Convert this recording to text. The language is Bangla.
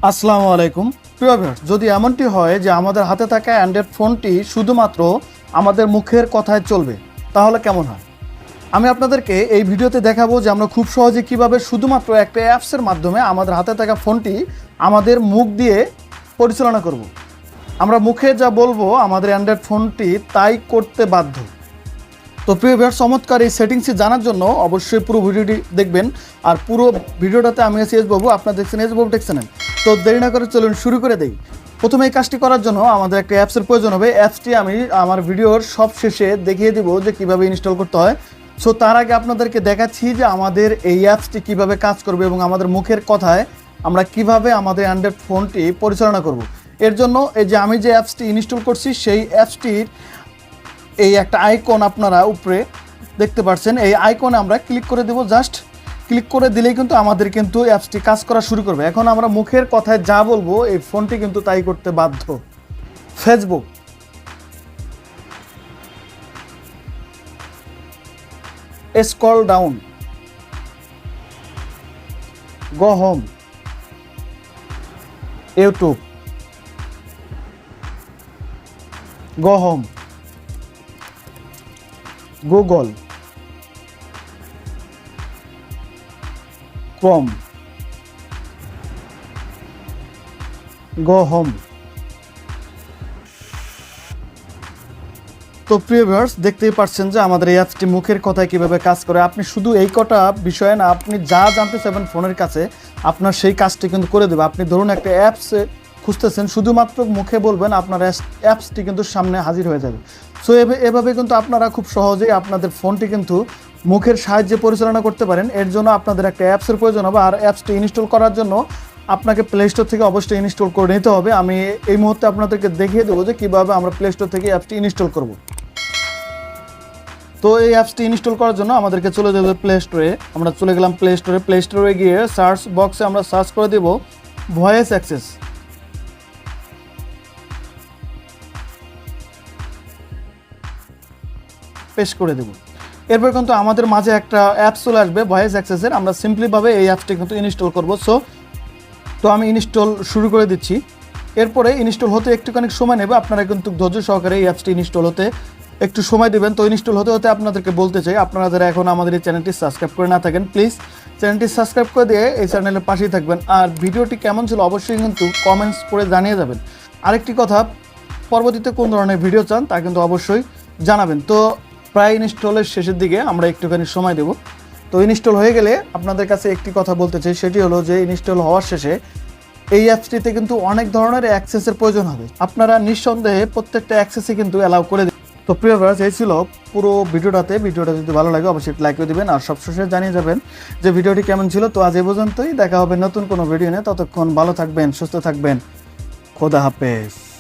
আসসালামু আলাইকুম প্রিয় ভিউয়ার্স, যদি এমনটি হয় যে আমাদের হাতে থাকা অ্যান্ড্রয়েড ফোনটি শুধুমাত্র আমাদের মুখের কথায় চলবে, তাহলে কেমন হয়? আমি আপনাদেরকে এই ভিডিওতে দেখাবো যে আমরা খুব সহজে কিভাবে শুধুমাত্র একটা অ্যাপসের মাধ্যমে আমাদের হাতে থাকা ফোনটি আমাদের মুখ দিয়ে পরিচালনা করব। আমরা মুখে যা বলবো আমাদের অ্যান্ড্রয়েড ফোনটি তাই করতে বাধ্য। তো প্রিয় ভিউয়ার্স, চমৎকার এই সেটিংসটি জানার জন্য অবশ্যই পুরো ভিডিওটি দেখবেন। আর পুরো ভিডিওটাতে আমি আছি S.বাবু, আপনারা দেখছেন S.বাবু টেক চ্যানেল। তো দেরি না করে চলুন শুরু করে দেই। প্রথমে এই কাজটি করার জন্য আমাদের একটা অ্যাপসের প্রয়োজন হবে। অ্যাপসটি আমি আমার ভিডিওর সব শেষে দেখিয়ে দিব যে কীভাবে ইনস্টল করতে হয়। সো তার আগে আপনাদেরকে দেখাচ্ছি যে আমাদের এই অ্যাপসটি কীভাবে কাজ করবে এবং আমাদের মুখের কথায় আমরা কিভাবে আমাদের অ্যান্ড্রয়েড ফোনটি পরিচালনা করব। এর জন্য এই যে আমি যে অ্যাপসটি ইনস্টল করছি সেই অ্যাপসটির এই একটা আইকন আপনারা উপরে দেখতে পাচ্ছেন, এই আইকনে আমরা ক্লিক করে দেব। জাস্ট ক্লিক করে দিলেই কিন্তু আমাদের অ্যাপসটি কাজ করা শুরু করবে। এখন আমরা মুখের কথায় যা বলবো এই ফোনটি কিন্তু তাই করতে বাধ্য। Facebook, scroll down, go home, YouTube, go home, Google, Chrome, go home. তো প্রিয় ভিউয়ার্স, দেখতেই পাচ্ছেন যে আমাদের এই অ্যাপসটি মুখের কথায় কীভাবে কাজ করে। আপনি শুধু এই কটা বিষয়ে না, আপনি যা জানতে চাইবেন ফোনের কাছে আপনার সেই কাজটি কিন্তু করে দেবে। আপনি ধরুন একটা অ্যাপস খুঁজতেছেন, শুধুমাত্র মুখে বলবেন, আপনার অ্যাপসটি কিন্তু সামনে হাজির হয়ে যাবে। সো এভাবে কিন্তু আপনারা খুব সহজেই আপনাদের ফোনটি কিন্তু মুখের সাহায্যে পরিচালনা করতে পারেন। এর জন্য আপনাদের একটা অ্যাপসের প্রয়োজন হবে। আর অ্যাপসটি ইনস্টল করার জন্য আপনাকে প্লে স্টোর থেকে অবশ্যই ইনস্টল করে নিতে হবে। আমি এই মুহূর্তে আপনাদেরকে দেখিয়ে দেবো যে কীভাবে আমরা প্লে স্টোর থেকে অ্যাপসটি ইনস্টল করব। তো এই অ্যাপসটি ইনস্টল করার জন্য আমাদেরকে চলে যাবে প্লে স্টোরে। আমরা চলে গেলাম প্লে স্টোরে। প্লে স্টোরে গিয়ে সার্চ বক্সে আমরা সার্চ করে দেব ভয়েস অ্যাক্সেস। পেশ করে দেব। এরপর কিন্তু আমাদের মাঝে একটা অ্যাপস চলে আসবে ভয়েস অ্যাক্সেসের। আমরা সিম্পলিভাবে এই অ্যাপসটি কিন্তু ইনস্টল করব। তো আমি ইনস্টল শুরু করে দিচ্ছি। এরপরে ইনস্টল হতে একটুখানি সময় নেবে। আপনারা কিন্তু ধৈর্য সহকারে এই অ্যাপসটি ইনস্টল হতে একটু সময় দেবেন। তো ইনস্টল হতে হতে আপনাদেরকে বলতে চাই, আপনারা যারা এখন আমাদের এই চ্যানেলটি সাবস্ক্রাইব করে না থাকেন, প্লিজ চ্যানেলটি সাবস্ক্রাইব করে দিয়ে এই চ্যানেলের পাশেই থাকবেন। আর ভিডিওটি কেমন ছিল অবশ্যই কিন্তু কমেন্টস করে জানিয়ে যাবেন। আরেকটি কথা, পরবর্তীতে কোন ধরনের ভিডিও চান তা কিন্তু অবশ্যই জানাবেন। তো প্রায় ইনস্টলের শেষের দিকে আমরা একটুখানি সময় দেব। তো ইনস্টল হয়ে গেলে আপনাদের কাছে একটি কথা বলতে চাই, সেটি হলো যে ইনস্টল হওয়ার শেষে এই অ্যাপসটিতে কিন্তু অনেক ধরনের অ্যাক্সেসের প্রয়োজন হবে। আপনারা নিঃসন্দেহে প্রত্যেকটা অ্যাক্সেসই কিন্তু অ্যালাউ করে দেবেন। তো প্রিয় ভিউয়ার্স, এই ছিল পুরো ভিডিওটা যদি ভালো লাগে অবশ্যই লাইক করে দেবেন আর সবশেষে জানিয়ে যাবেন যে ভিডিওটি কেমন ছিল। তো আজ এই পর্যন্তই, দেখা হবে নতুন কোনো ভিডিও নিয়ে। ততক্ষণ ভালো থাকবেন, সুস্থ থাকবেন। খোদা হাফেজ।